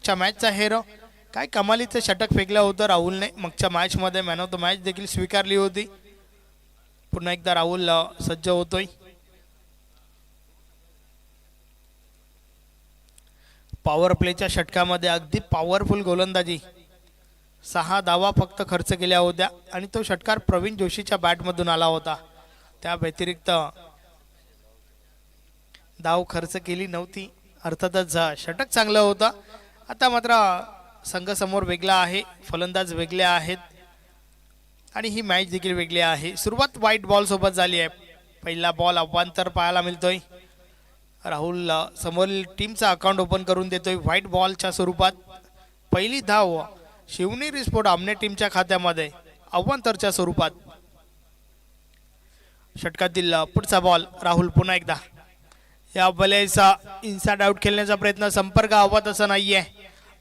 मागच्या मॅचचा हेरो. काय कमालीचं षटक फेकलं होतं राहुलने मागच्या मॅचमध्ये. मॅन ऑफ द मॅच देखील स्वीकारली होती. पुन्हा एकदा राहुल सज्ज होतोय. पॉवर प्लेच्या षटकामध्ये अगदी पॉवरफुल गोलंदाजी. 6 धावा फक्त खर्च केल्या होत्या आणि तो षटकार प्रवीण जोशीच्या बॅटमधून आला होता. त्या व्यतिरिक्त धाव खर्च केली नव्हती. अर्थातच षटक चांगलं होतं. आता मात्र संघ समोर वेगळा आहे, फलंदाज वेगळे आहेत आणि ही मॅच देखील वेगळी आहे. सुरुवात व्हाईट बॉल सोबत झाली आहे. पहिला बॉल अवांतर पाहायला मिळतोय. राहुल समोरील टीमचा अकाउंट ओपन करून देतोय व्हाईट बॉलच्या स्वरूपात. पहिली धाव शिवनेरी स्पोर्ट आमने टीमच्या खात्यामध्ये अवांतरच्या स्वरूपात. षटकातील पुढचा बॉल राहुल पुन्हा एकदा. या बलेचा इनसाइड आउट खेळण्याचा प्रयत्न, संपर्क हवा तसा नाहीये.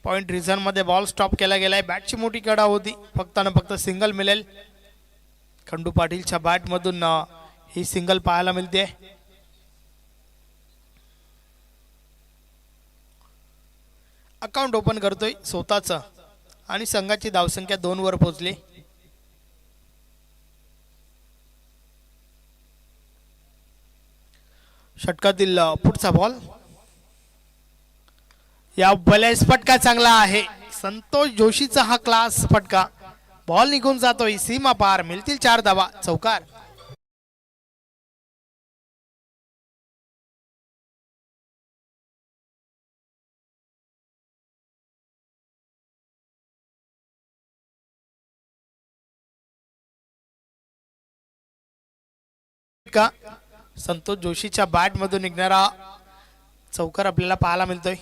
पॉइंट रिझन मध्ये बॉल स्टॉप केला गेलाय. बॅटची मोठी कडा होती. फक्त न फक्त सिंगल मिळेल. खंडू पाटीलच्या बॅटमधून ही सिंगल पाहायला मिळते. अकाउंट ओपन करतोय स्वतःच आणि संघाची धावसंख्या 2 वर पोहोचली. षटकातील पुढचा बॉल. या बलेस फटका चांगला आहे. संतोष जोशीचा हा क्लास फटका. बॉल निघून जातोय सीमा पार. मिळतील 4 धावा. चौकार. का संतोष जोशीच्या बॅट मधून निघणारा चौकार आपल्याला पाहायला मिळतोय.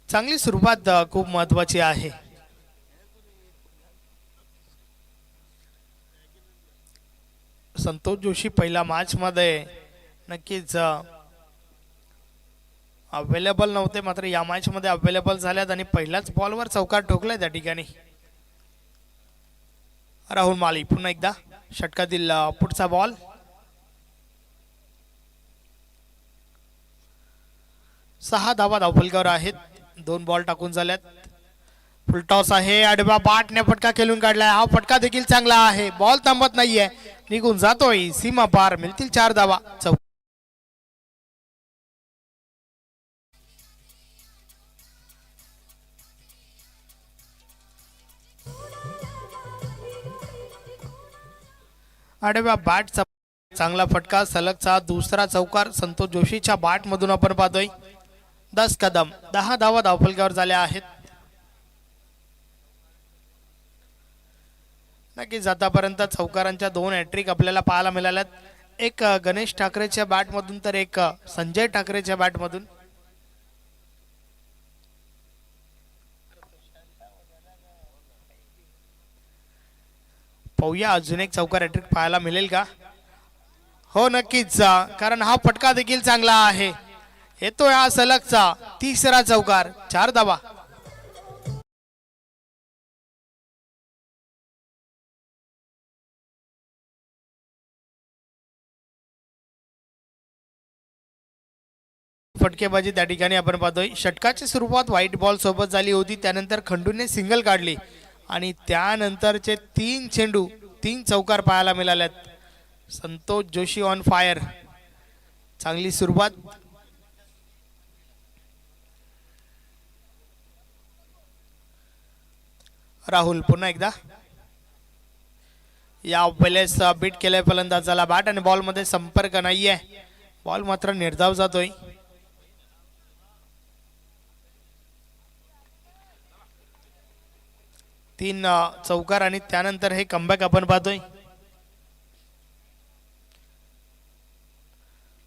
चांगली सुरुवात खूप महत्वाची आहे. संतोष जोशी पहिला मॅच मध्ये नक्कीच अवेलेबल नव्हते, मात्र या मॅच मध्ये अवेलेबल झाल्यात आणि पहिल्याच बॉलवर चौकार ठोकलाय त्या ठिकाणी. राहुल माली पुन्हा एकदा. षटकातील पुढचा बॉल. सहा धावा धावफलकावर आहेत. 2 बॉल टाकून झाल्यात. फुलटॉस आहे. आडव्या बाटने फटका खेळून काढलाय. हा फटका देखील चांगला आहे. बॉल थांबत नाहीये, निघून जातोय सीमा पार. मिळतील 4 धावा. आडव्या बॅटचा चांगला फटका. सलगचा दुसरा चौकार संतोष जोशीच्या बॅट मधून आपण पाहतोय. 10 कदम. 10 धावा धावफलकावर झाल्या आहेत. नक्कीच आतापर्यंत चौकारांच्या 2 हॅट्रिक आपल्याला पाहायला मिळाल्यात. एक गणेश ठाकरेच्या बॅट मधून तर एक संजय ठाकरेच्या बॅट मधून. पाहूया अजून एक चौकार हॅट्रिक पाहायला मिळेल का. हो नक्कीच, कारण हा फटका देखील चांगला आहे. येतोय हा सलगचा तिसरा चौकार. 4 धावा. फटकेबाजी त्या ठिकाणी आपण पाहतोय. षटकाची सुरुवात व्हाईट बॉल सोबत झाली होती. त्यानंतर खंडूने सिंगल काढली आणि त्यानंतरचे 3 चेंडू 3 चौकार पाहायला मिळाल्यात. Santosh Joshi on fire. चांगली सुरुवात. राहुल पुन्हा एकदा. या वेळेस बीट केलंय फलंदाजाला बॅट आणि बॉल मध्ये संपर्क नाहीये. बॉल मात्र निर्धाव जातोय. तीन चौकार आणि त्यानंतर हे कमबॅक आपण पाहतोय.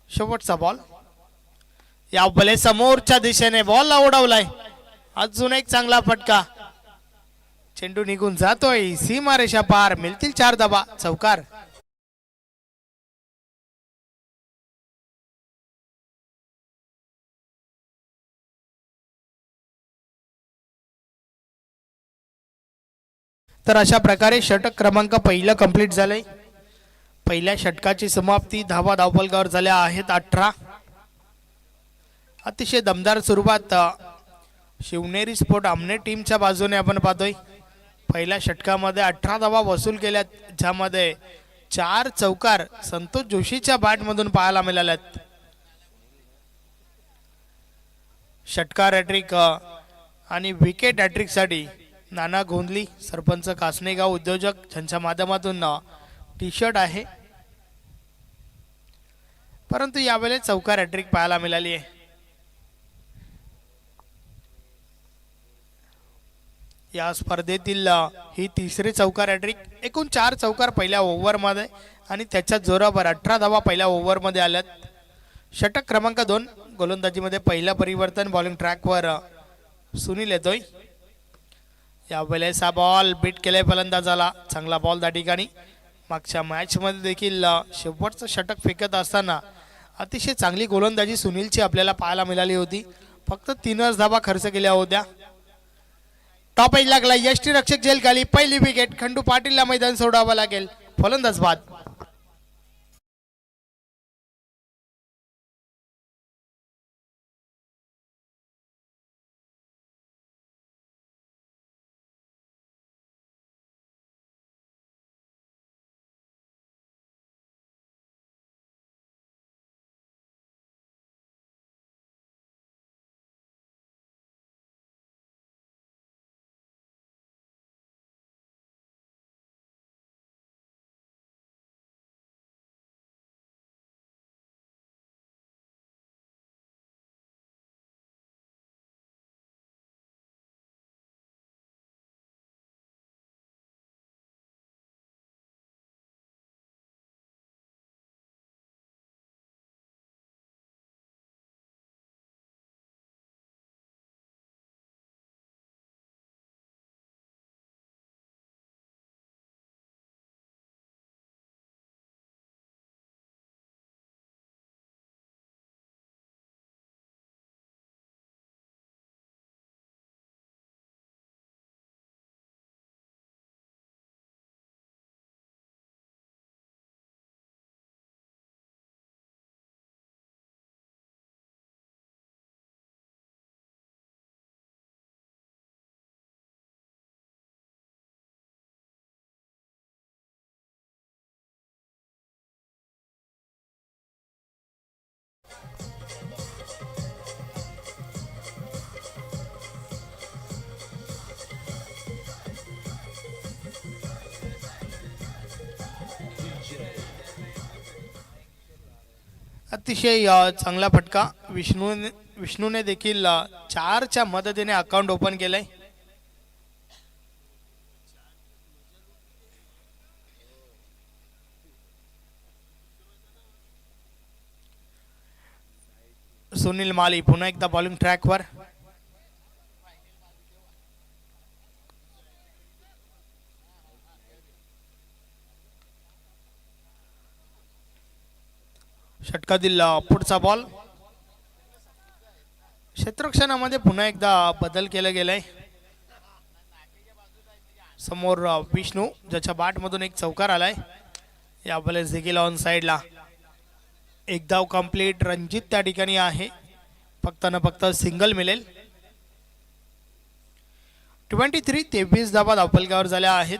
शेवटचा बॉल. या बले समोरच्या दिशेने बॉल उडवलाय. अजून एक चांगला फटका. चेंडू निघून जातोय सीमारेषा पार. मिळतील 4 धावा. चौकार. तर अशा प्रकारे षटक क्रमांक पहिलं कंप्लीट झालंय. पहिल्या षटकाची समाप्ती. धावा धावफलकावर झाल्या आहेत 18. अतिशय दमदार स्वरूपात शिवनेरी स्पोर्ट आमने टीमच्या बाजूने आपण पाहतोय. पहिल्या षटकामध्ये 18 धावा वसूल केल्यात, ज्यामध्ये 4 चौकार संतोष जोशीच्या बॅट मधून पाहायला मिळाल्यात. षटकार हॅट्रिक आणि विकेट हॅट्रिक साठी नाना गोंधली, सरपंच कासनेगाव उद्योजक यांच्या माध्यमातून टी शर्ट आहे. परंतु यावेळेस चौकार हॅट्रिक पाहायला मिळाली आहे. या स्पर्धेतील ही तिसरी चौकार हॅट्रिक. एकूण 4 चौकार पहिल्या ओव्हरमध्ये आणि त्याच्या जोरावर 18 धावा पहिल्या ओव्हरमध्ये आल्यात. षटक क्रमांक 2 गोलंदाजीमध्ये पहिलं परिवर्तन. बॉलिंग ट्रॅकवर सुनील येतोय. यावेळेस हा बॉल बीट केलाय फलंदाजाला. चांगला बॉल त्या ठिकाणी. मागच्या मॅचमध्ये देखील शेवटचं षटक फेकत असताना अतिशय चांगली गोलंदाजी सुनीलची आपल्याला पाहायला मिळाली होती. फक्त 3च धावा खर्च केल्या होत्या. टॉप एज लागला. यष्टी रक्षक जेल खाली. पहिली विकेट. खंडू पाटीलला मैदान सोडावं लागेल. फलंदाज बाद. अतिशय चांगला फटका. विष्णूने देखील 4च्या मदतीने अकाउंट ओपन केलंय. सुनील माली पुन्हा एकदा बॉलिंग ट्रॅकवर. षटकातील पुढचा बॉल. क्षेत्ररक्षणामध्ये पुन्हा एकदा बदल केला गेलाय. समोर विष्णू, ज्याच्या बॅट मधून एक चौकार आलाय. यावेळेस देखील ऑन साइडला. एक धाव कंप्लीट. रणजित त्या ठिकाणी आहे. फक्त न फक्त सिंगल मिळेल. 23 धावा धावफलकावर झाल्या आहेत.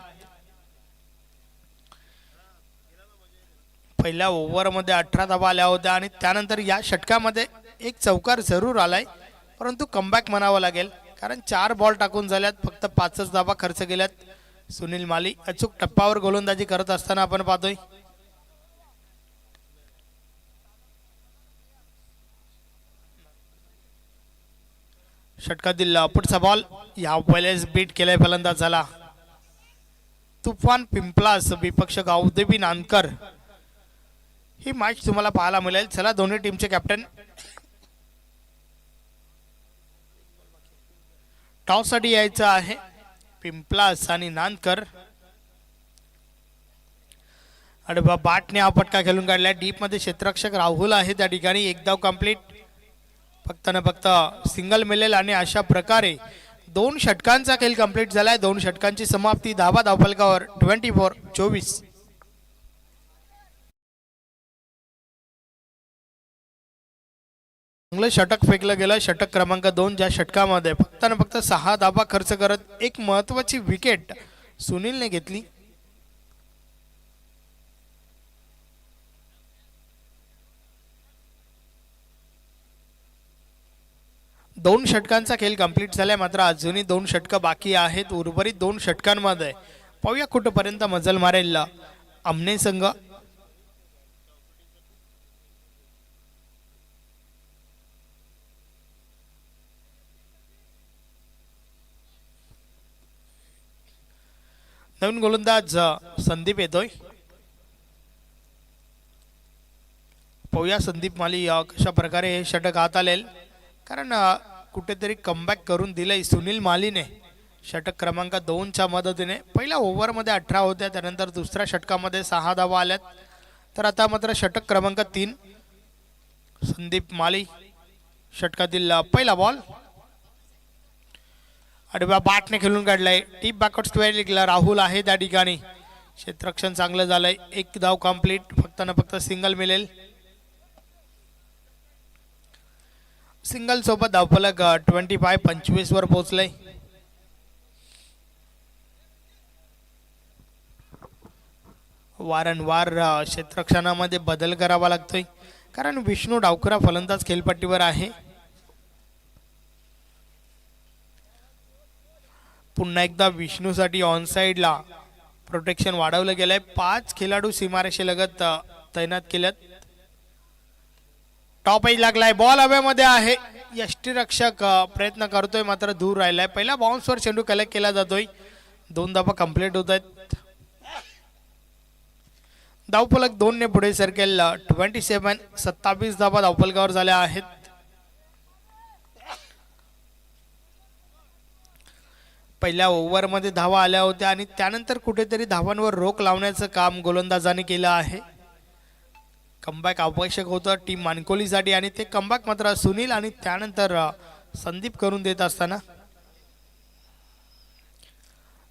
पहिल्या ओव्हरमध्ये 18 धावा आल्या होत्या आणि त्यानंतर या षटकामध्ये एक चौकार जरूर आलाय, परंतु कमबॅक म्हणावं लागेल, कारण 4 बॉल टाकून झाल्यात, फक्त 5च धावा खर्च केल्यात. सुनील माली अचूक टप्प्यावर गोलंदाजी करत असताना आपण पाहतोय. षटकातील पुढचा बॉल. या वेळेस बीट केलाय फलंदाज झाला. तुफान पिंपलास विपक्ष गावदेवी नानकर. ही मॅच तुम्हाला पाहायला मिळेल. चला दोन्ही टीमचे कॅप्टन टॉस साठी यायचं आहे. पिंपलास आणि नानकर. अरे बा, बाटने हा फटका खेळून काढला. डीप मध्ये क्षेत्ररक्षक राहुल आहे त्या ठिकाणी. एक धाव कंप्लीट. फक्त न फक्त सिंगल मिळेल आणि अशा प्रकारे 2 षटकांचा खेळ कंप्लीट झालाय. 2 षटकांची समाप्ती. धावा धावफलकावर 24. चांगलं षटक फेकलं गेलं. षटक क्रमांक 2, ज्या षटकामध्ये फक्त ना फक्त 6 धाबा खर्च करत एक महत्वाची विकेट सुनीलने घेतली. दोन षटकांचा खेळ कंप्लीट झालाय. मात्र अजूनही 2 षटकं बाकी आहेत. उर्वरित 2 षटकांमध्ये पाहूया कुठपर्यंत मजल मारेल आमने संघ. नवीन गोलंदाज संदीप येतोय. पाहूया संदीप माली कशा प्रकारे हे षटक हात आलेल, कारण कुठेतरी कमबॅक करून दिलंय सुनील मालीने षटक क्रमांक 2च्या मदतीने. पहिल्या ओव्हरमध्ये 18 होत्या, त्यानंतर दुसऱ्या षटकामध्ये 6 धावा आल्यात. तर आता मात्र षटक क्रमांक 3 संदीप माली. षटकातील पहिला बॉल आडव्या बॅटने खेळून काढलाय. टीप बॅकवर्ड स्क्वेअर लिखला. राहुल आहे त्या ठिकाणी. क्षेत्ररक्षण चांगलं झालंय. एक धाव कंप्लीट. फक्त ना फक्त सिंगल मिळेल. सिंगल सोबत धावफलक 25 वर पोहोचलंय. वारंवार क्षेत्ररक्षणामध्ये बदल करावा लागतोय, कारण विष्णू डावखरा फलंदाज खेळपट्टीवर आहे. पुन्हा एकदा विष्णूसाठी ऑन साइडला प्रोटेक्शन वाढवलं गेलंय. 5 खेळाडू सीमारेषेलगत तैनात केलेत. टॉप एज लागलाय. बॉल हवेमध्ये आहे. यष्टीरक्षक प्रयत्न करतोय, मात्र दूर राहिलाय. पहिला बाउन्सवर चेंडू कलेक्ट केला जातोय. 2 धावा कंप्लीट होत आहेत. धावफलक 2 ने पुढे सरकेल. 27 धावा धावफलकावर झाल्या आहेत. पहिल्या ओव्हरमध्ये धावा आल्या होत्या आणि त्यानंतर कुठेतरी धावांवर रोख लावण्याचं काम गोलंदाजाने केलं आहे. कमबॅक आवश्यक होतं टीम मानकोलीसाठी आणि ते कमबॅक मात्र सुनील आणि त्यानंतर संदीप करून देत असताना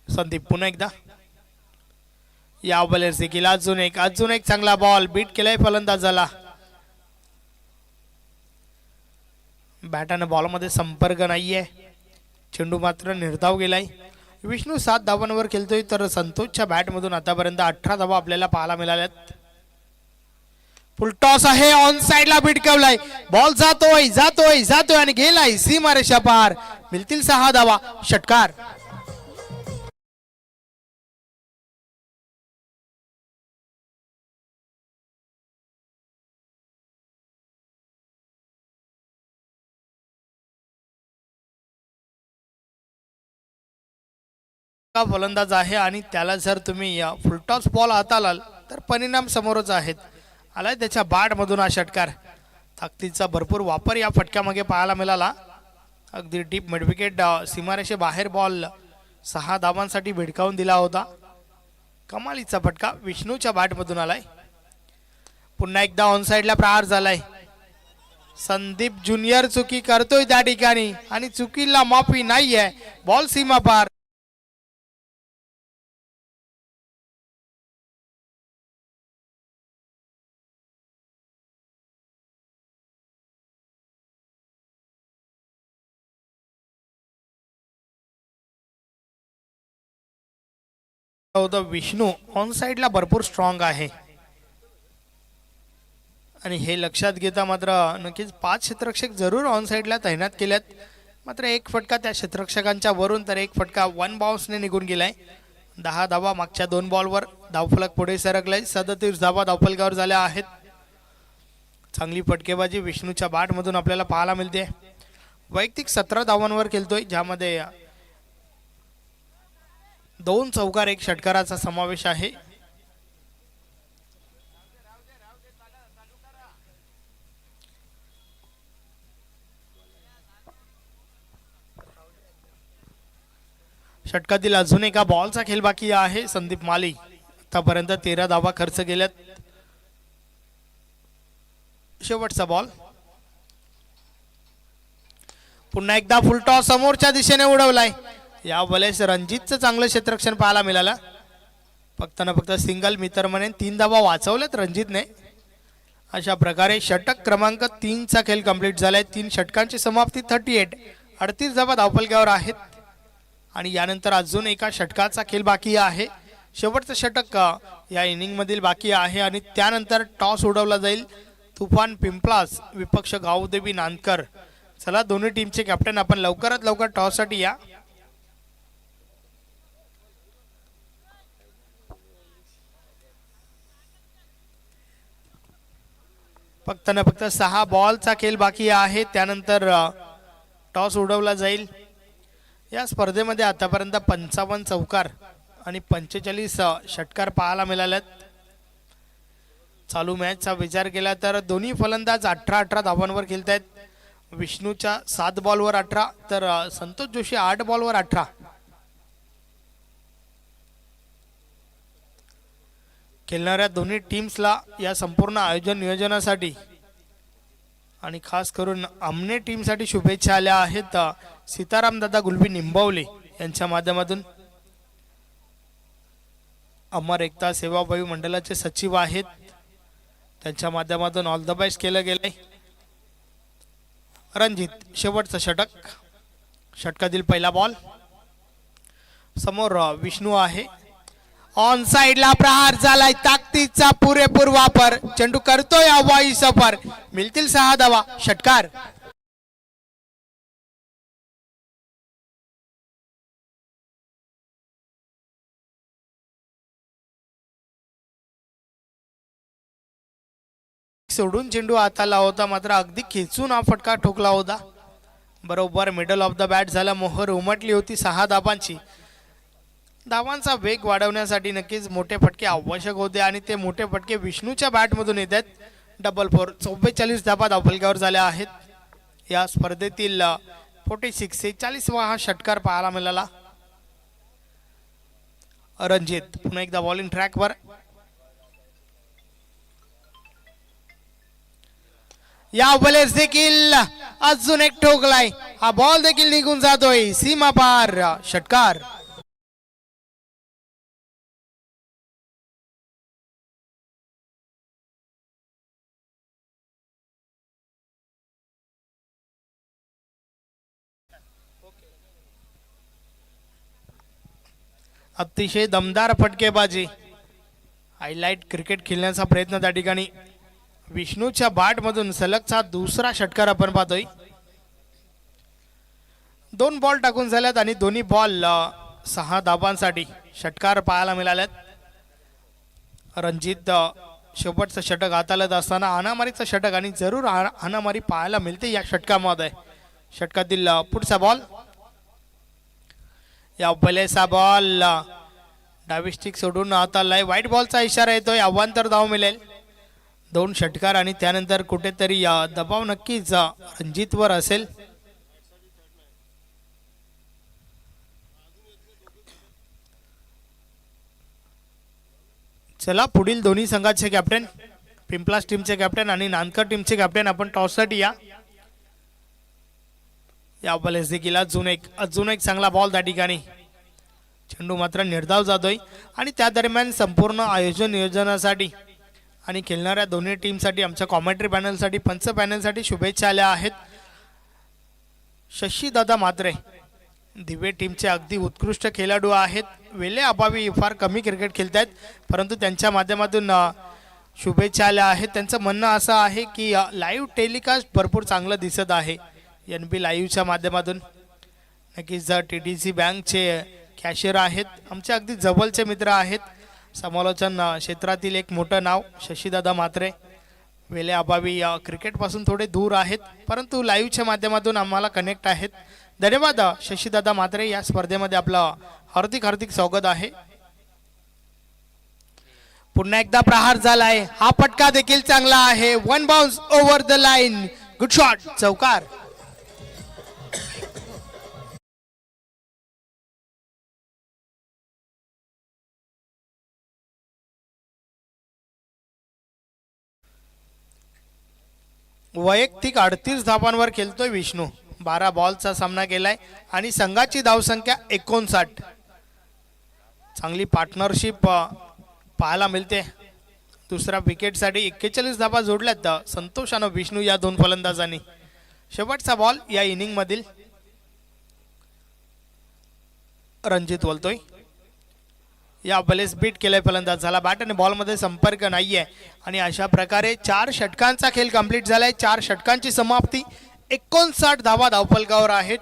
संदीप पुन्हा एकदा या बॉलरचे केला. अजून एक चांगला बॉल बीट केलाय फलंदाजाला. बॅटानं बॉलमध्ये संपर्क नाहीये. चेंडू मात्र निर्धाव गेलाय. विष्णू 7 धावांवर खेळतोय, तर संतोषच्या बॅटमधून आतापर्यंत 18 धावा आपल्याला पाहायला मिळाल्यात. फुल टॉस आहे. ऑन साइडला भिटकवलाय. बॉल जातोय आणि गेलाय सीमारेषा पार. मिळतील 6 धावा. षटकार. फलंदाज आहे आणि त्याला जर तुम्ही फुलटॉस बॉल हातालाल तर परिणाम समोरच आहेत. आलाय त्याच्या बॅट मधून हा षटकार. ताकदीचा भरपूर वापर या फटक्यामागे पाहायला मिळाला. अगदी डीप मिडविकेट सीमारेषे बाहेर बॉल 6 धावांसाठी भिडकावून दिला होता. कमालीचा फटका विष्णूच्या बॅट मधून आलाय. पुन्हा एकदा ऑन साइडला प्रहार झालाय. संदीप ज्युनियर चुकी करतोय त्या ठिकाणी आणि चुकीला माफी नाहीये. बॉल सीमा पार. विष्णू ऑन साइडला भरपूर स्ट्रॉंग आहे आणि हे लक्षात घेता मात्र नक्कीच 5 क्षेत्ररक्षक जरूर ऑन साइडला तैनात केल्यात. मात्र एक फटका त्या क्षेत्ररक्षकांच्या वरून तर एक फटका 1 बाउन्सने निघून गेलाय. 10 धावा मागच्या 2 बॉलवर. धावफलक पुढे सरकलाय. 37 धावा धावफलकावर झाल्या आहेत. चांगली फटकेबाजी विष्णूच्या बॅट मधून आपल्याला पाहायला मिळते. वैयक्तिक 17 धावांवर खेळतोय, ज्यामध्ये 2 चौकार 1 षटकाराचा समावेश आहे. षटकातील अजून एका बॉलचा खेळ बाकी आहे. संदीप माली आतापर्यंत 13 धावा खर्च केल्यात. शेवटचा बॉल. पुन्हा एकदा फुलटॉस समोरच्या दिशेने उडवलाय. या वेळेस रणजितचं चांगलं क्षेत्ररक्षण पाहायला मिळालं. फक्त ना फक्त सिंगल. मित्र म्हणेन 3 धावा वाचवल्यात रणजितने. अशा प्रकारे षटक क्रमांक 3 चा खेळ कंप्लीट झालाय. 3 षटकांची समाप्ती 38. 38 धावा धावफलकावर आहेत आणि यानंतर अजून एका षटकाचा खेळ बाकी आहे. शेवटचं षटक या इनिंग मधील बाकी आहे आणि त्यानंतर टॉस उडवला जाईल. तुफान पिंपलास विपक्ष गावदेवी नांदकर. चला दोन्ही टीमचे कॅप्टन आपण लवकरात लवकर टॉस साठी या. फक्त ना फक्त 6 बॉलचा खेळ बाकी आहे. त्यानंतर टॉस उडवला जाईल. या स्पर्धेमध्ये आतापर्यंत 55 चौकार आणि 45 षटकार पाहायला मिळालेत. चालू मॅचचा विचार केला तर दोन्ही फलंदाज 18-18 धावांवर खेळत आहेत. विष्णूच्या 7 बॉलवर 18 तर संतोष जोशी 8 बॉलवर 18. खेळणाऱ्या दोन्ही टीम्सला या संपूर्ण आयोजन नियोजनासाठी आणि खास करून आमने टीमसाठी शुभेच्छा आल्या आहेत. सीताराम दादा गुलबी निंबवले यांच्या माध्यमातून. अमर एकता सेवाभावी मंडळाचे सचिव आहेत, त्यांच्या माध्यमातून ऑल द बेस्ट केलं गेलंय. रणजित शेवटचं षटक. षटकातील पहिला बॉल. समोर विष्णू आहे. ऑन साइडला प्रहार झालाय. ताकदीचा पुरेपूर वापर. चेंडू करतोय हवाई सफर. मिळतील 6 धावा. षटकार. सोडून चेंडू हाताला होता, मात्र अगदी खेचून हा फटका ठोकला होता. बरोबर मिडल ऑफ द बॅट झाला. मोहर उमटली होती 6 धावांची. धावांचा वेग वाढवण्यासाठी नक्कीच मोठे फटके आवश्यक होते आणि ते मोठे फटके विष्णूच्या बॅटमधून येत आहेत. डबल 4. 44 धावा धावफलकावर झाल्या आहेत. या स्पर्धेतील 46वा हा षटकार पाहायला मिळाला. रणजित पुन्हा एकदा बॉलिंग ट्रॅकवर. या बॉलेस देखील अजून एक ठोकलाय. हा बॉल देखील निघून जातोय सीमा पार. षटकार. अतिशय दमदार फटकेबाजी. हायलाइट क्रिकेट खेळण्याचा प्रयत्न त्या ठिकाणी. विष्णूच्या बॅट मधून सलगचा दुसरा षटकार आपण पाहतोय. 2 बॉल टाकून झाल्यात आणि दोन्ही बॉल 6 धावांसाठी षटकार पाहायला मिळाल्यात. रणजित शेवटचं षटक हाताळत असताना हाणामारीचं षटक आणि जरूर हाणामारी पाहायला मिळते या षटकामध्ये. षटकातील पुढचा बॉल. या पहिल्याचा बॉल डावी स्टिक सोडून हाताळलाय. व्हाईट बॉलचा इशारा येतोय. अवांतर धाव मिळेल. 2 षटकार आणि त्यानंतर कुठेतरी दबाव नक्कीच रणजितवर असेल. चला पुढील दोन्ही संघाचे कॅप्टन, पिंपलास टीमचे कॅप्टन आणि नांदकर टीमचे कॅप्टन आपण टॉससाठी या. या बॉलेस देखील अजून एक चांगला बॉल त्या ठिकाणी. चेंडू मात्र निर्धाव जातोय आणि त्या दरम्यान संपूर्ण आयोजन नियोजनासाठी आणि खेळणाऱ्या दोन्ही टीमसाठी, आमच्या कॉमेंट्री पॅनलसाठी, पंच पॅनलसाठी शुभेच्छा आल्या आहेत. शशीदादा मात्रे दिवे टीमचे अगदी उत्कृष्ट खेळाडू आहेत. वेळे अभावी फार कमी क्रिकेट खेळतात, परंतु त्यांच्या माध्यमातून शुभेच्छा आल्या आहेत. त्यांचं म्हणणं असं आहे की लाईव्ह टेलिकास्ट भरपूर चांगलं दिसत आहे NB लाईव्हच्या माध्यमातून. नक्कीच TDC बँकचे कॅशियर आहेत, आमचे अगदी जवळचे मित्र आहेत. समालोचन क्षेत्रातील एक मोठं नाव शशीदादा मात्रे. वेळे अभावी क्रिकेटपासून थोडे दूर आहेत, परंतु लाईव्हच्या माध्यमातून आम्हाला कनेक्ट आहेत. धन्यवाद शशीदादा मात्रे. या स्पर्धेमध्ये आपलं हार्दिक स्वागत आहे. पुन्हा एकदा प्रहार झालाय. हा फटका देखील चांगला आहे. 1 bounce over the line. Good shot. चौकार. वैयक्तिक 38 धावांवर खेळतोय विष्णू. 12 बॉलचा सामना केलाय आणि संघाची धावसंख्या 59. चांगली पार्टनरशिप पाहायला मिळते दुसऱ्या विकेटसाठी 41 धावा जोडल्यात संतोष आणि विष्णू या दोन फलंदाजांनी. शेवटचा बॉल या इनिंग मधील. रणजित बोलतोय या बलेस बीट केलाय फलंदाज झाला. बॅट आणि बॉल मध्ये संपर्क नाहीये आणि अशा प्रकारे 4 षटकांचा खेळ कंप्लीट झालाय. 4 षटकांची समाप्ती. 59 धावा धावफलकावर आहेत.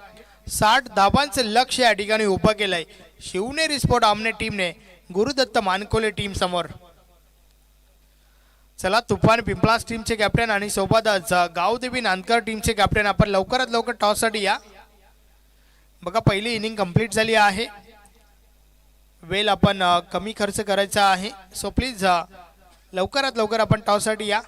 60 धावांचे लक्ष्य या ठिकाणी उभं केलंय शिवनेरी स्पोर्ट आमने टीमने गुरुदत्त मानकोले टीम समोर. चला तुफान पिंपलास टीमचे कॅप्टन आणि सोबतच गावदेवी नांदकर टीमचे कॅप्टन आपण लवकरात लवकर टॉससाठी या. बघा पहिली इनिंग कंप्लीट झाली आहे. वेल आपण कमी खर्च करायचा आहे. सो प्लीज लवकरात लवकर आपण टॉससाठी या.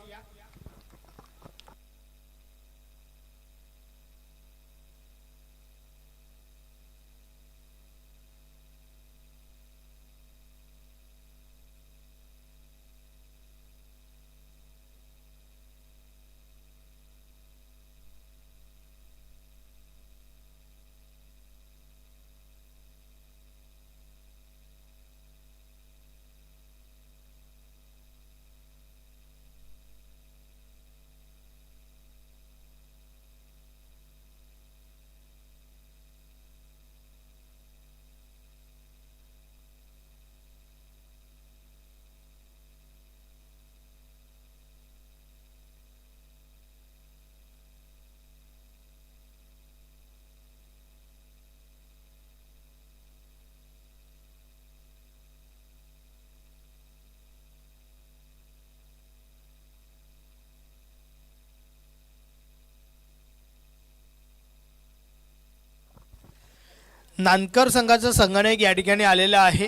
नांदकर संघाचं संगणक या ठिकाणी आलेलं आहे.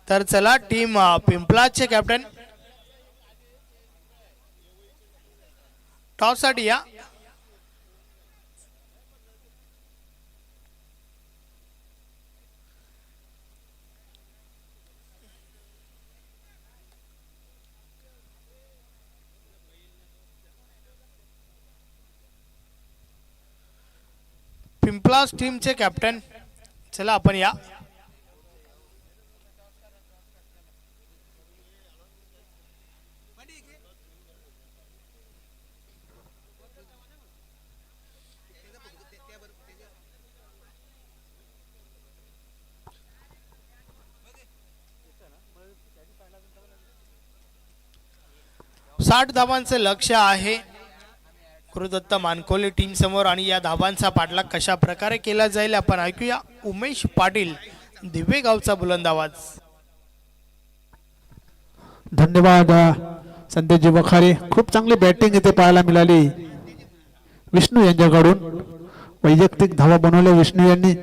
तर चला टीम पिंपलाचे कॅप्टन टॉस साठी या. पिंपलास टीमचे कॅप्टन चला आपण या. साठ धावांचे लक्ष्य आहे गुरुदत्त मानकोले टीम समोर आणि या धावांचा पाठलाग कशा प्रकारे केला जाईल आपण ऐकूया. उमेश पाटील दिवे गावचा बुलंद आवाज. धन्यवाद संदेशजी वखारे. खूप चांगली बॅटिंग इथे पाहायला मिळाली विष्णू यांच्याकडून. वैयक्तिक धावा बनवल्या विष्णू यांनी.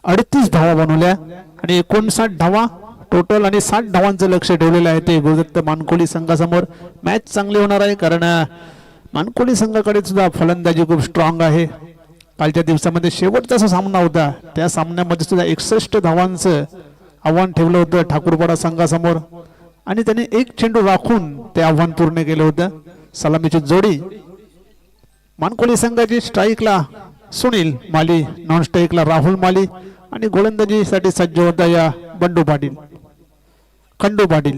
38 धावा बनवल्या आणि 59 धावा टोटल आणि 60 धावांचं लक्ष ठेवलेलं आहे ते गुरुदत्त मानकोली संघासमोर. मॅच चांगली होणार आहे कारण मानकोली संघाकडे सुद्धा फलंदाजी खूप स्ट्रॉंग आहे. कालच्या दिवसामध्ये शेवटचा सामना होता त्या सामन्यामध्ये सुद्धा 61 धावांचं आव्हान ठेवलं होतं ठाकूरपाडा संघासमोर आणि त्यांनी एक चेंडू राखून ते आव्हान पूर्ण केलं होतं. सलामीची जोडी मानकोली संघाची स्ट्राईकला सुनील माली, नॉन स्ट्राईकला राहुल माली आणि गोलंदाजीसाठी सज्ज होता या बंडू पाटील खंडू पाटील.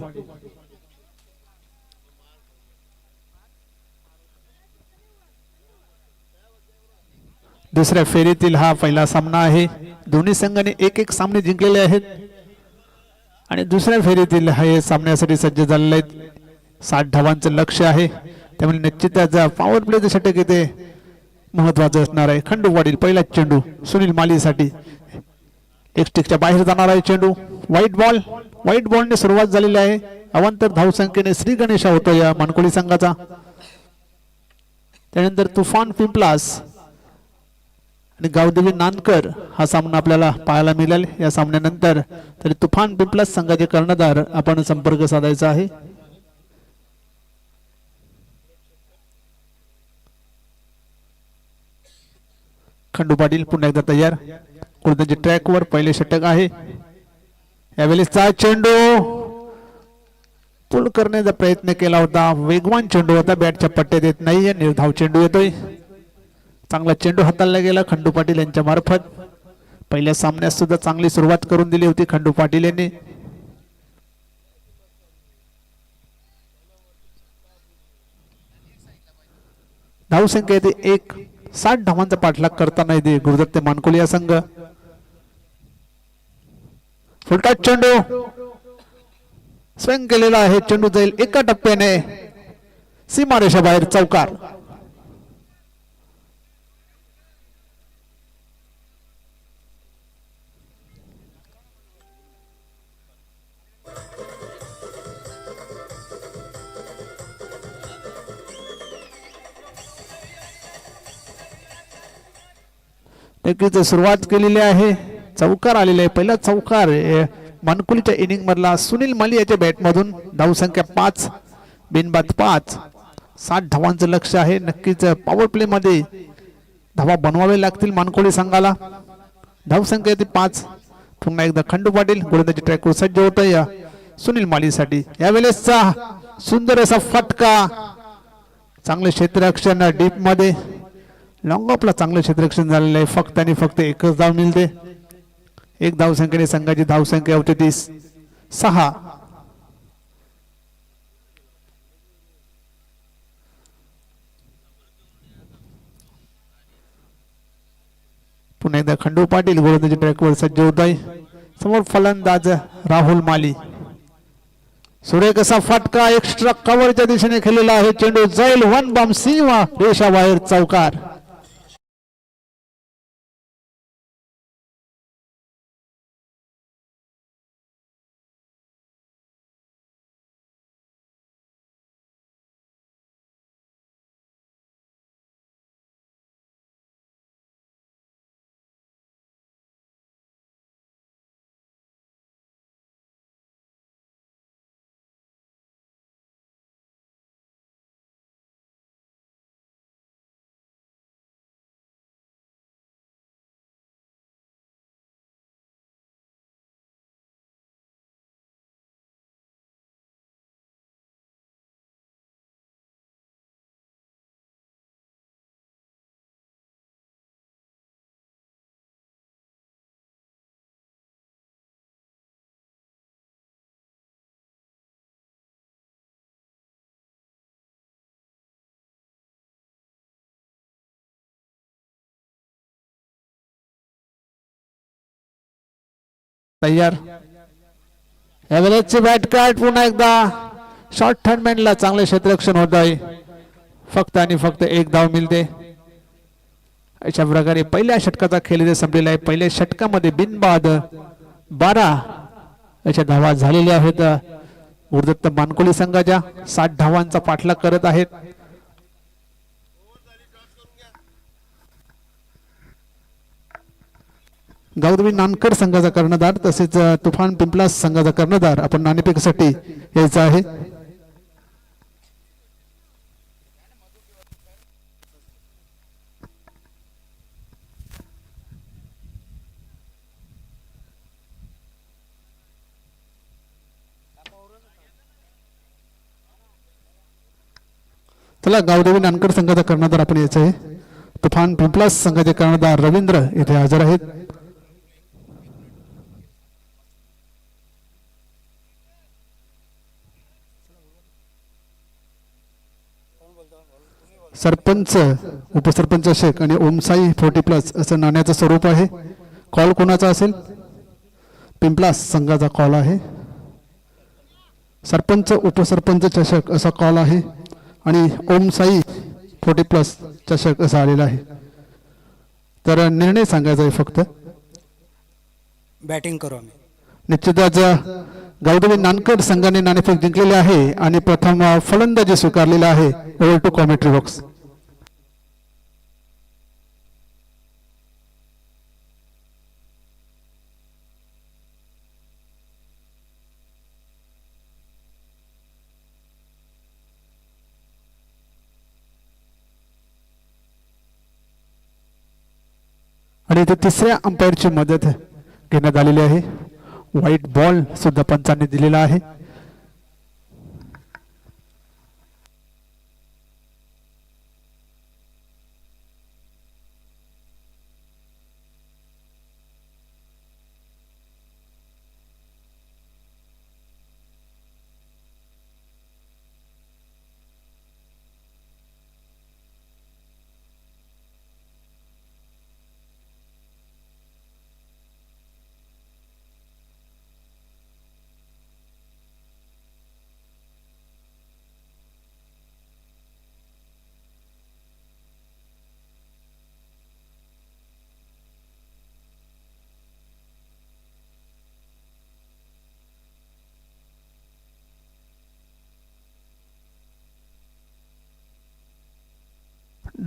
दुसऱ्या फेरीतील हा पहिला सामना आहे. दोन्ही संघाने एक सामने जिंकलेले आहेत आणि दुसऱ्या फेरीतील हे सामन्यासाठी सज्ज झालेले आहेत. 60 धावांचं लक्ष्य आहे त्यामुळे निश्चित त्याचा पॉवर प्लेचं षटक इथे महत्वाचं असणार आहे. खंडू पाटील पहिला चेंडू सुनील मालीसाठी. एक स्टिकच्या बाहेर जाणार आहे चेंडू. व्हाईट बॉलने सुरुवात झालेली आहे. अवांतर धावसंख्येने श्री गणेशा होतो या मानकोली संघाचा. त्यानंतर तुफान पिंपलास आणि गावदेवी नांदकर हा सामना आपल्याला पाहायला मिळेल या सामन्यानंतर. तरी तुफान पिंपलास संघाचे कर्णधार आपण संपर्क साधायचा आहे. खंडू पाटील पुन्हा एकदा तयार. कुर्द्याच्या ट्रॅकवर पहिले षटक आहे. यावेळेसचा चेंडू पुल करण्याचा प्रयत्न केला होता. वेगवान चेंडू होता. बॅटच्या पट्ट्यात येत नाहीये. निर्धाव चेंडू येतोय. चांगला चेंडू हाताळला गेला खंडू पाटील यांच्या मार्फत. पहिल्या सामन्यात सुद्धा चांगली सुरुवात करून दिली होती खंडू पाटील यांनी. धावसंख्या येते 1. 60 धावांचा पाठलाग करताना येते गुरुदत्त मानकोली या संघ. फुलटॉस चेंडू स्विंग केलेला आहे. चेंडू जाईल एका टप्प्याने सीमारेषा बाहेर, चौकार. नक्कीच सुरुवात केलेली आहे. चौकार आलेला आहे. पहिला चौकार मानकुलीच्या इनिंग मधला सुनील माली याच्या बॅट मधून. धावसंख्या 5, बिनबाद 5. 60 धावांचं लक्ष आहे. नक्कीच पॉवर प्ले मध्ये धावा बनवावे लागतील मानकोली संघाला. धावसंख्या येते 5. पुन्हा एकदा खंडू पाटील गोलंदाजी ट्रॅकवर सज्ज होत या सुनील मालीसाठी. यावेळेसचा सुंदर असा फटका, चांगले क्षेत्ररक्षण डीप मध्ये, लॉंग ऑफला चांगलं क्षेत्ररक्षण झालेलं आहे. फक्त आणि फक्त एकच धाव मिळते. 1 धावसंख्येने संघाची धावसंख्या होते ती 6. पुन्हा एकदा खंडू पाटील गोलंदाजी ट्रॅकवर सज्ज होत आहे. समोर फलंदाज राहुल माली. सुरेख असा फटका एक्स्ट्रा कव्हरच्या दिशेने खेळलेला आहे. चेंडू जाईल 1 बॉम्ब सीमा रेषा बाहेर, चौकार. तयार. यावेळेसची बॅट कार्ड पुन्हा एकदा शॉर्ट थर्डमॅनला चांगले क्षेत्ररक्षण होत आहे. फक्त आणि फक्त 1 धाव मिळते. अशा प्रकारे पहिल्या षटकाचा खेळ इथे संपलेला आहे. पहिल्या षटकामध्ये बिनबाद 12 अशा धावा झालेल्या आहेत. गुरुदत्त मानकोली संघाच्या 60 धावांचा पाठलाग करत आहेत. गावदेवी नानकर संघाचा कर्णधार तसेच तुफान पिंपलास संघाचा कर्णधार आपण नाणेफेकीसाठी यायचा आहे. चला, गावदेवी नानकर संघाचा कर्णधार आपण यायचा आहे. तुफान पिंपलास संघाचे कर्णधार रवींद्र येथे हजर आहेत. सरपंच, उपसरपंच शेख आणि ओमसाई 40+ असं नाण्याचं स्वरूप आहे. कॉल कोणाचा असेल? पिंपलास संघाचा कॉल आहे. सरपंच उपसरपंच चषक असा कॉल आहे आणि ओमसाई 40+ चषक असा आलेला आहे. तर निर्णय सांगायचा आहे फक्त. बॅटिंग करू आम्ही. निश्चितच गावदेवी नानकर संघाने नाणेफेक जिंकलेले आहे आणि प्रथम फलंदाजी स्वीकारलेला आहे. Over to commentary box. आणि इथे तिसऱ्या अंपायरची मदत घेण्यात आलेली आहे. व्हाईट बॉल सुद्धा पंचांनी दिलेला आहे.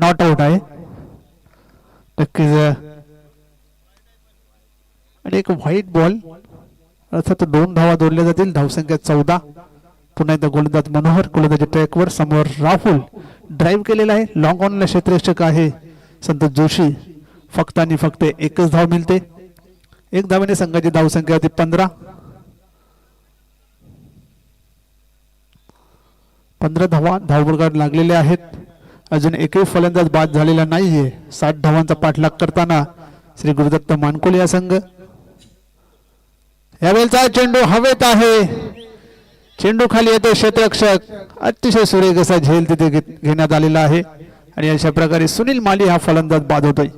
नॉट आउट आहे नक्कीच. आणि एक व्हाईट बॉल अर्थात 2 धावा जोडल्या जातील. धावसंख्या 14. पुन्हा एकदा गोलंदाज मनोहर, गोलंदाजी ट्रॅकवर. समोर राहुल ड्राईव्ह केलेला आहे. लॉंग ऑनला क्षेत्ररक्षक आहे संतोष जोशी. फक्त आणि फक्त एकच धाव मिळते. 1 धावेने संघाची धावसंख्या होती 15. 15 धावा धावफलकावर लागलेल्या आहेत. अजून एकही फलंदाज बाद झालेला नाहीये. 60 धावांचा पाठलाग करताना श्री गुरुदत्त मानकोली या संघ. यावेळेचा चेंडू हवेत आहे. चेंडू खाली येतो. क्षेत्ररक्षक अतिशय सुरेख असा झेल तिथे घेण्यात आलेला आहे आणि अशा प्रकारे सुनील माली हा फलंदाज बाद होतोय.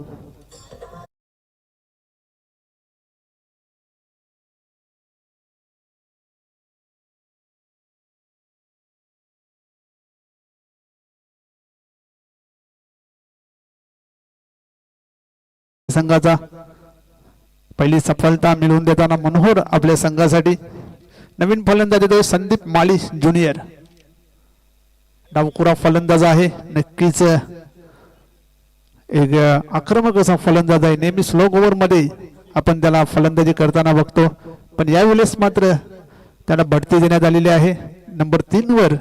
संघाचा पहिली सफलता मिळवून देताना मनोहर आपल्या संघासाठी. नवीन फलंदाज येतो संदीप माळी ज्युनियर. डावखुरा फलंदाज आहे. नक्कीच एक आक्रमक असा फलंदाज आहे. नेहमी स्लो ओव्हर मध्ये आपण त्याला फलंदाजी करताना बघतो, पण यावेळेस मात्र त्याला बढती देण्यात आलेली आहे. नंबर 3 वर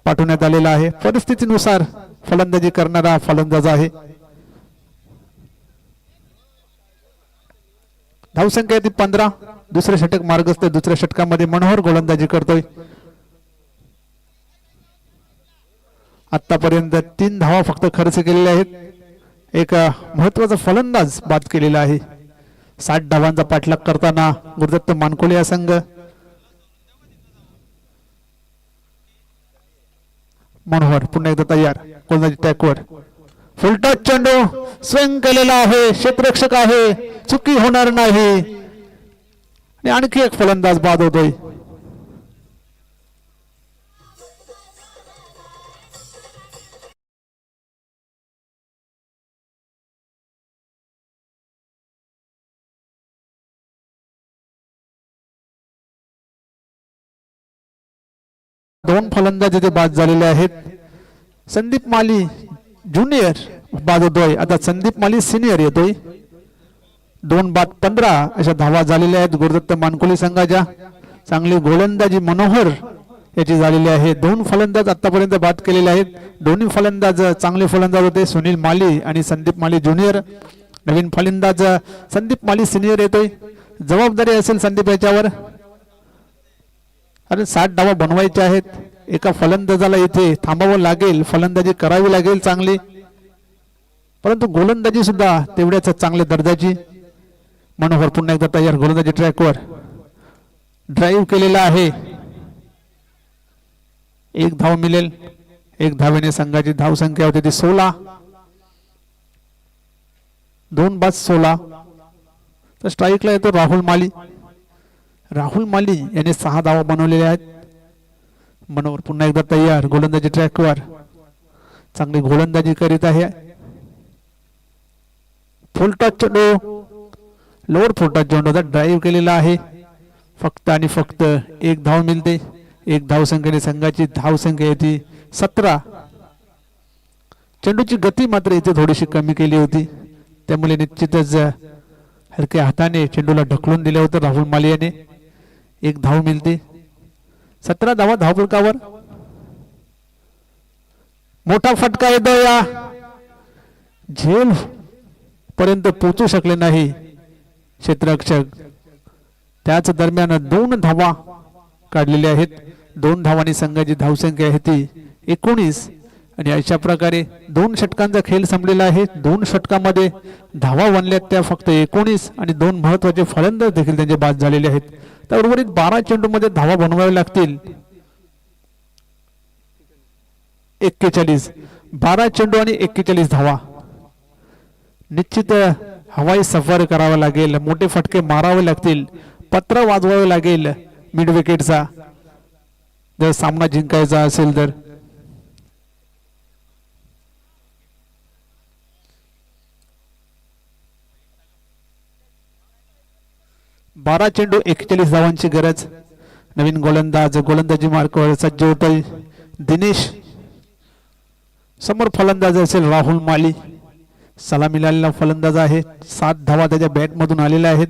पाठवण्यात आलेला आहे. परिस्थितीनुसार फलंदाजी करणारा फलंदाज आहे. धावसंख्या ती 15. दुसरे षटक मार्गस्थ. दुसऱ्या षटकामध्ये मनोहर गोलंदाजी करतोय. आतापर्यंत 3 धावा फक्त खर्च केलेल्या आहेत. एक महत्वाचा फलंदाज बाद केलेला आहे. 60 धावांचा पाठलाग करताना गुरुदत्त मानकोली या संघ. मनोहर पुन्हा एकदा तयार. गोलंदाजी टॅकवर. फुलटॉस चेंडू स्विंग केलेला आहे. क्षेत्ररक्षक आहे. चुकी होणार नाही आणि आणखी एक फलंदाज बाद होतोय. दोन फलंदाज इथे बाद झालेले आहेत. संदीप माली ज्युनियर बाद होतोय. आता संदीप माली सिनियर येतोय. 2 बाद 15 अशा धावा झालेल्या आहेत गुरुदत्त मानकोली संघाच्या. चांगली गोलंदाजी मनोहर याची झालेली आहे. 2 फलंदाज आतापर्यंत बाद केलेले आहेत. दोन्ही फलंदाज चांगले फलंदाज होते. सुनील माली आणि संदीप माली ज्युनियर. नवीन फलंदाज संदीप माली सिनियर येतोय. जबाबदारी असेल संदीप याच्यावर. अरे 60 धावा बनवायच्या आहेत. एका फलंदाजाला इथे थांबावं लागेल. फलंदाजी करावी लागेल चांगली, परंतु गोलंदाजी सुद्धा तेवढ्याच चांगल्या दर्जाची. मनोहर पुन्हा एकदा तयार. गोलंदाजी ट्रॅकवर. ड्राईव्ह केलेला आहे. 1 धाव मिळेल. 1 धावेने संघाची धावसंख्या होती ती 16. 2 बाद 16. तर स्ट्राईकला येतो राहुल माली. राहुल माली याने 6 धावा बनवलेल्या आहेत. मनोहर पुन्हा एकदा तयार. गोलंदाजी ट्रॅकवर. चांगली गोलंदाजी करीत आहे. फुलटॉस चेंडू लोअर फुलटॉस चेंडूचा ड्राईव्ह केलेला आहे. फक्त आणि फक्त 1 धाव मिळते. 1 धावसंख्येने संघाची धावसंख्या येते 17. चेंडूची गती मात्र इथे थोडीशी कमी केली होती, त्यामुळे निश्चितच हलक्या हाताने चेंडूला ढकलून दिले होते राहुल माली याने. 1 धाव मिळते. 17 धावा धावफलकावर. मोठा फटका येतो. या झेल पर्यंत पोहोचू शकले नाही क्षेत्ररक्षक. त्याच दरम्यान 2 धावा काढलेल्या आहेत. 2 धावांनी संघाची धावसंख्या आहे ती 19. आणि अशा प्रकारे 2 षटकांचा खेळ संपलेला आहे. 2 षटकामध्ये धावा बनल्यात त्या फक्त 19 आणि 2 महत्वाचे फलंदाज देखील त्यांचे बाद झालेले आहेत. तर उर्वरित 12 चेंडू मध्ये धावा बनवाव्या लागतील. 41. 12 चेंडू आणि 41 धावा. निश्चित हवाई सफर करावा लागेल. मोठे फटके मारावे लागतील. पत्र वाजवावे लागेल मिड विकेटचा जर सामना जिंकायचा असेल तर. बारा चेंडू 41 धावांची गरज. नवीन गोलंदाज गोलंदाजी मार्गावर सज्ज होतोय दिनेश. समोर फलंदाज असेल राहुल माली, सलामी मिळालेला फलंदाज आहे. 7 धावा त्याच्या बॅट मधून आलेल्या आहेत.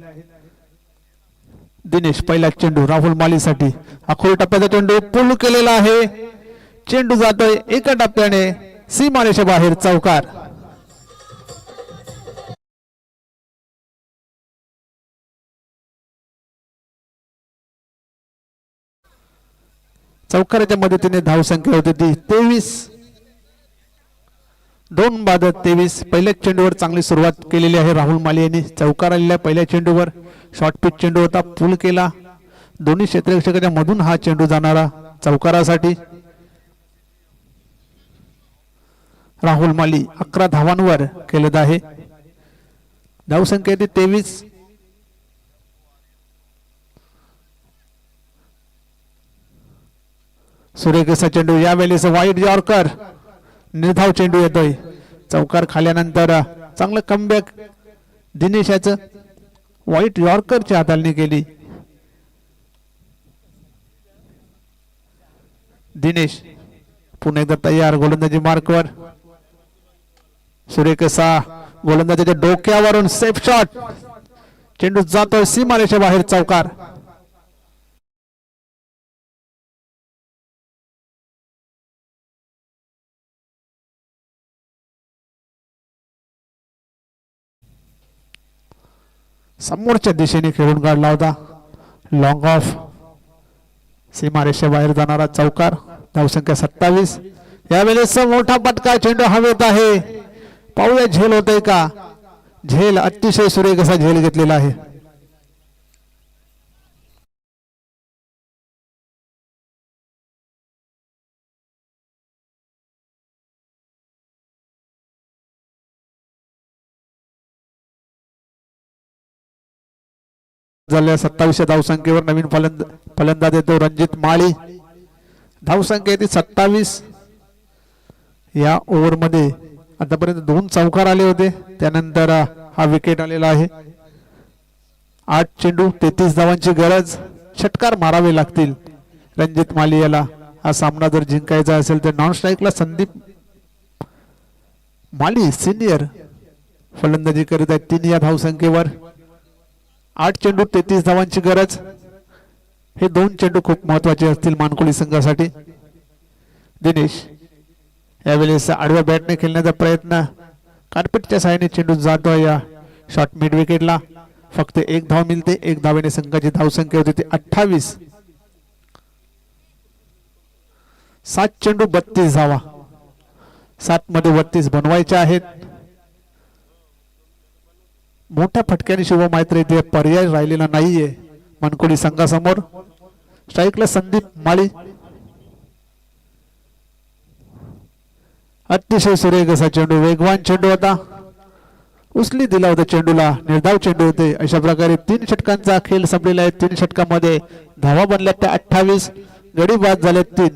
दिनेश पहिला चेंडू राहुल मालीसाठी, अखोल टप्प्याचा चेंडू पुल केलेला आहे. चेंडू जातोय एका टप्प्याने सीमारेषे बाहेर, चौकार. चौकाराच्या मदतीने धावसंख्या होती ती 23. 2 बाद 23. पहिल्याच चेंडूवर चांगली सुरुवात केलेली आहे राहुल माली यांनी. चौकार आलेल्या पहिल्या चेंडूवर शॉर्ट पिच चेंडू होता, पूल केला. दोन्ही क्षेत्ररक्षकाच्या मधून हा चेंडू जाणारा चौकारासाठी. राहुल माली 11 धावांवर केलेला आहे. धावसंख्या ती 23. सुरेख चेंडू, यावेळेस वाईट यॉर्कर, निर्धाव चेंडू येतोय. चौकार खाल्यानंतर चांगलं कमबॅक दिनेश याचं. वाईट यॉर्करची हाताळणी केली. दिनेश पुन्हा एकदा तयार गोलंदाजी मार्कवर. सुरेख गोलंदाजाच्या डोक्यावरून सेफ शॉट, चेंडू जातोय सीमारेषे बाहेर, चौकार. समोरच्या दिशेने खेळून काढला होता, लॉंग ऑफ, सीमारेषे बाहेर जाणारा चौकार. धावसंख्या 27. यावेळेस मोठा पटका, चेंडू हवेत आहे. पाहूया झेल होतय का. झेल, अतिशय सुरेख असा झेल घेतलेला आहे. झाल्या 27 धावसंख्येवर नवीन फलंदाज येतो रणजित माळी. धावसंख्या ती 27. या ओव्हर मध्ये आतापर्यंत 2 चौकार आले होते, त्यानंतर हा विकेट आलेला आहे. 8 चेंडू 33 धावांची गरज. षटकार मारावे लागतील रणजित माली याला. हा सामना जर जिंकायचा असेल तर. नॉन स्ट्राईकला संदीप माली सिनियर फलंदाजी करीत आहेत 3 या धावसंख्येवर. 8 चेंडू 33 धावांची गरज. हे 2 चेंडू खूप महत्वाचे असतील मानकोली संघासाठी. दिनेश यावेळेस आडव्या बॅटने खेळण्याचा प्रयत्न, कार्पेटच्या साहाय्याने चेंडू जातो या शॉर्ट मिड विकेटला. फक्त 1 धाव मिळते. 1 धावेने संघाची धावसंख्या होती ती 28. 7 चेंडू 32 धावा. 7 मध्ये 32 बनवायच्या आहेत. मोठ्या फटक्याने शुभम मैत्री इथे पर्याय राहिलेला नाहीये मानकोली संघासमोर. स्ट्राईकला संदीप माळी. अतिशय सुरेख असा चेंडू, वेगवान चेंडू होता. उचली दिला होता चेंडूला, निर्धाव चेंडू होते. अशा प्रकारे 3 षटकांचा खेळ संपलेला आहे. 3 षटकामध्ये धावा बनल्या त्या 28. गडी बाद झाले 3.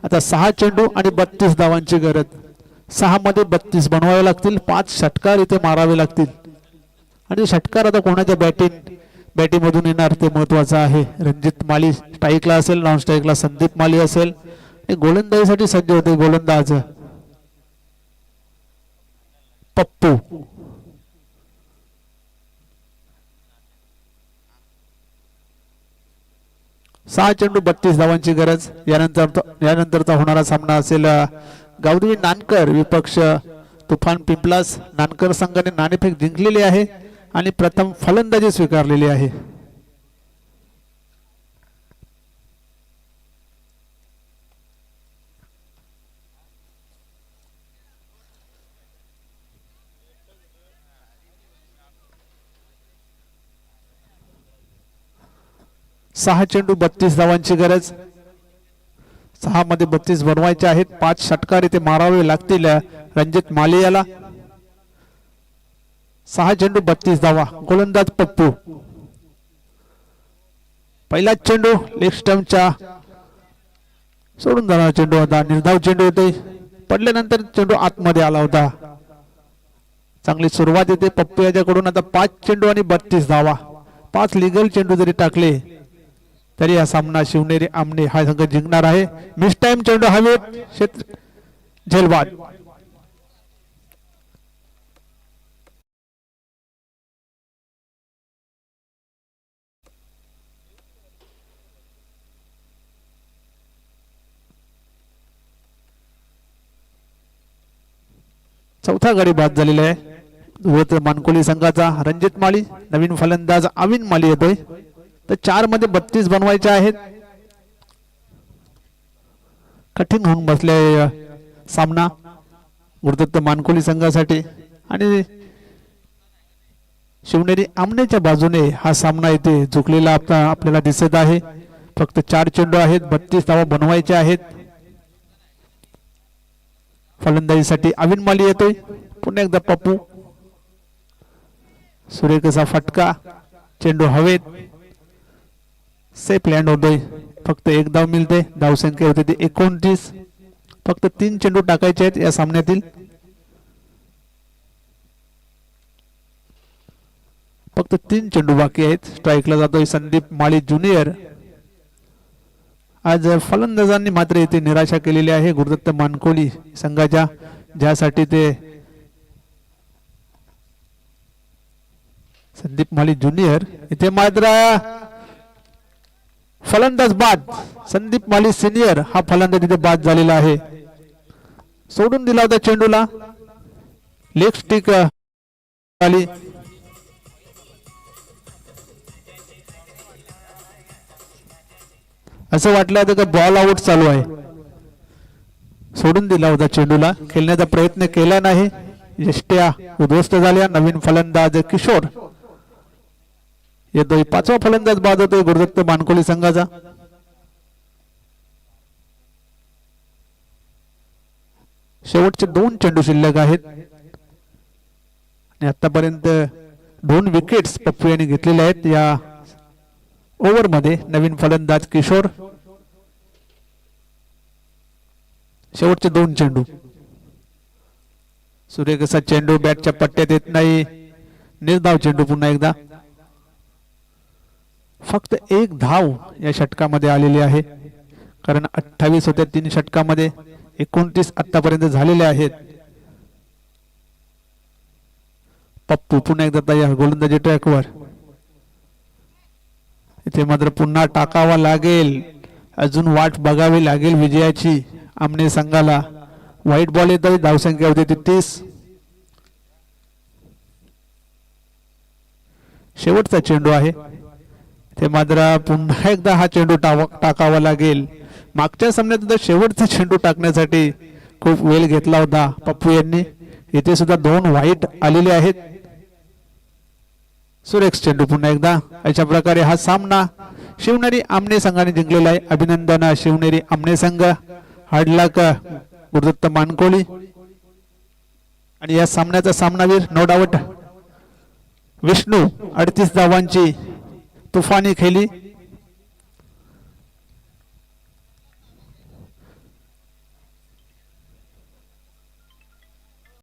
आता 6 चेंडू आणि 32 धावांची गरज. 6 मध्ये 32 बनवावे लागतील. 5 षटकार इथे मारावे लागतील. आणि षटकार आता कोणाच्या बॅटिंग मधून येणार ते महत्वाचं आहे. रणजित माली स्ट्राईकला असेल, नॉन स्ट्राईकला संदीप माली असेल. गोलंदाजीसाठी सज्ज होते गोलंदाज पप्पू. सहा चेंडू 32 धावांची गरज. यानंतरचा होणारा सामना असेल गावदेवी नानकर विपक्ष तुफान पिंपलास. नानकर संघाने नाणेफेक जिंकलेली आहे आणि प्रथम फलंदाजी स्वीकारलेली आहे. सहा चेंडू 32 धावांची गरज. 6 मध्ये 32 बनवायचे आहेत. 5 षटकार इथे मारावे लागतील रणजित माली याला. 6 चेंडू 32 धावा. गोलंदाज पप्पू. पहिला चेंडू लेग स्टंपच्या सोडून जाणारा चेंडू होता. निर्धाव चेंडू होते. पडल्यानंतर चेंडू आतमध्ये आला होता. चांगली सुरुवात येते पप्पू याच्याकडून. आता 5 चेंडू आणि 32 धावा. 5 लिगल चेंडू जरी टाकले तरी हा सामना शिवनेरी आमने हा संघ जिंकणार आहे. मिस टाइम चेंडू हवेत. क्षेत्र झेलबाद. चौथा गडी बाद झालेला आहे गुरुदत्त मानकोली संघाचा. रणजित माळी, नवीन फलंदाज अविन माळी येतोय. तर 4 मध्ये 32 बनवायचे आहेत. कठीण होऊन बसले सामना गुरुदत्त मानकोली संघासाठी. आणि शिवनेरी आमनेच्या बाजूने हा सामना इथे झुकलेला आपल्याला दिसत आहे. फक्त 4 चेंडू आहेत, 32 धावा बनवायचे आहेत. फलंदाजीसाठी अविन माली येतोय. पुन्हा एकदा पप्पू. सुरेख असा फटका, चेंडू हवेत, सेफ लँड होतोय. फक्त 1 धाव मिळते. धावसंख्या होते ती 29. फक्त 3 चेंडू टाकायचे आहेत या सामन्यातील. फक्त 3 चेंडू बाकी आहेत. स्ट्राईकला जातोय संदीप माळी ज्युनियर. आज फलंदाजांनी मात्र इथे निराशा केलेली आहे गुरुदत्त मानकोली संघाच्या, ज्यासाठी ते संदीप माळी ज्युनियर. इथे मात्र फलंदाज बाद. संदीप माळी सिनियर हा फलंदाज इथे बाद झालेला आहे. सोडून दिला होता चेंडूला. लेग स्टिक आली. असं वाटलं होतं की बॉल आउट चालू आहे. सोडून दिला होता चेंडूला. खेळण्याचा प्रयत्न केला नाही. यष्ट्या उद्ध्वस्त झाल्या. नवीन फलंदाज किशोर येतोय. 5वा फलंदाज बाद होतोय गुरुदत्त मानकोली संघाचा. शेवटचे 2 चेंडू शिल्लक आहेत आणि आतापर्यंत 2 विकेट्स पप्पू यांनी घेतलेल्या आहेत या ओव्हर मध्ये. नवीन फलंदाज किशोर. शेवटचे 2 चेंडू. सुरेख असा चेंडू बॅटच्या पट्ट्यात येत नाही. निर्धाव चेंडू पुन्हा एकदा. फक्त 1 धाव या षटकामध्ये आलेली आहे, कारण 28 होत्या 3 षटकामध्ये. 29 आतापर्यंत झालेले आहेत. पप्पू पुन्हा एकदा तयार गोलंदाजी ट्रॅकवर. इथे मात्र पुन्हा टाकावा लागेल. अजून वाट बघावी लागेल विजयाची आमने संघाला. व्हाईट बॉल येतोय. धावसंख्या होती 30. शेवटचा चेंडू आहे. ते मात्र पुन्हा एकदा हा चेंडू टाकावा लागेल. मागच्या सामन्यात सुद्धा शेवटचा चेंडू टाकण्यासाठी खूप वेळ घेतला होता पप्पू यांनी. इथे सुद्धा 2 व्हाईट आलेले आहेत. सुरेख चेंडू पुन्हा एकदा. अशा प्रकारे हा सामना शिवनेरी आमने संघाने जिंकलेला आहे. अभिनंदन शिवनेरी आमने संघ. हार्ड लक गुरुदत्त मानकोली. आणि या सामन्याचा सामनावीर नो डाऊट विष्णू. 38 धावांची तुफानी खेळी.